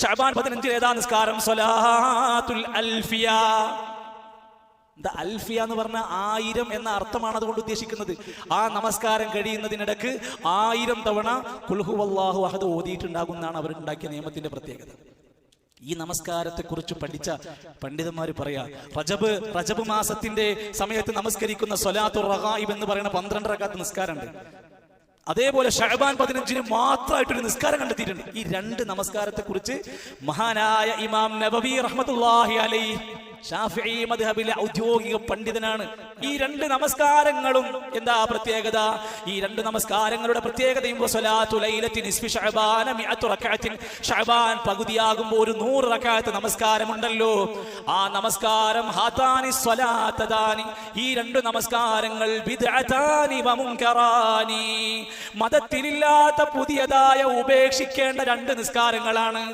ശഅബാൻ 15 ഏതാ നിസ്കാരം? സ്വലാത്തുൽ അൽഫിയ. അൽഫിയ എന്ന് പറഞ്ഞ 1000 എന്ന അർത്ഥമാണ് അതുകൊണ്ട് ഉദ്ദേശിക്കുന്നത്. ആ നമസ്കാരം കഴിയുന്നതിനിടക്ക് 1000 തവണ ഖുൽ ഹുവല്ലാഹു അഹദ് ഓതിയിട്ടുണ്ടാകുന്നതാണ് അവരുണ്ടാക്കിയ നിയമത്തിന്റെ പ്രത്യേകത. ഈ നമസ്കാരത്തെ കുറിച്ച് പഠിച്ച പണ്ഡിതന്മാർ പറയാ, റജബ് മാസത്തിന്റെ സമയത്ത് നമസ്കരിക്കുന്ന സ്വലാത്തുർ റഗായിബ് എന്ന് പറയുന്ന 12 റക്അത്ത് നിസ്കാരമുണ്ട്. അതേപോലെ ശഅബാൻ 15 മാത്രമായിട്ടൊരു നിസ്കാരം കണ്ടെത്തിയിട്ടുണ്ട്. ഈ 2 നമസ്കാരത്തെ കുറിച്ച് മഹാനായ ഇമാം നബവി റഹ്മത്തുള്ളാഹി അലൈഹി ശാഫിഈ മദ്ഹബിലെ ഔദ്യോഗിക പണ്ഡിതനാണ്. ഈ 2 നമസ്കാരങ്ങളും എന്താ പ്രത്യേകത? ഈ 2 നമസ്കാരങ്ങളുടെ പ്രത്യേകതയും സ്വലാത്തു ലൈലത്തി നിസ്ഫി ശഅബാന 100 റക്അത്തിൻ, ശഅബാൻ പകുതിയാകുമ്പോൾ ഒരു 100 റക്അത്ത് നമസ്കാരമുണ്ടല്ലോ, ആ നമസ്കാരം ഹാതാനി സ്വലാത്തദാനി, ഈ 2 നമസ്കാരങ്ങൾ ബിദ്അതാനി വ മുൻകറാനി, മതത്തിലില്ലാത്ത പുതിയതായ ഉപേക്ഷിക്കേണ്ട 2 നിസ്കാരങ്ങളാണ്.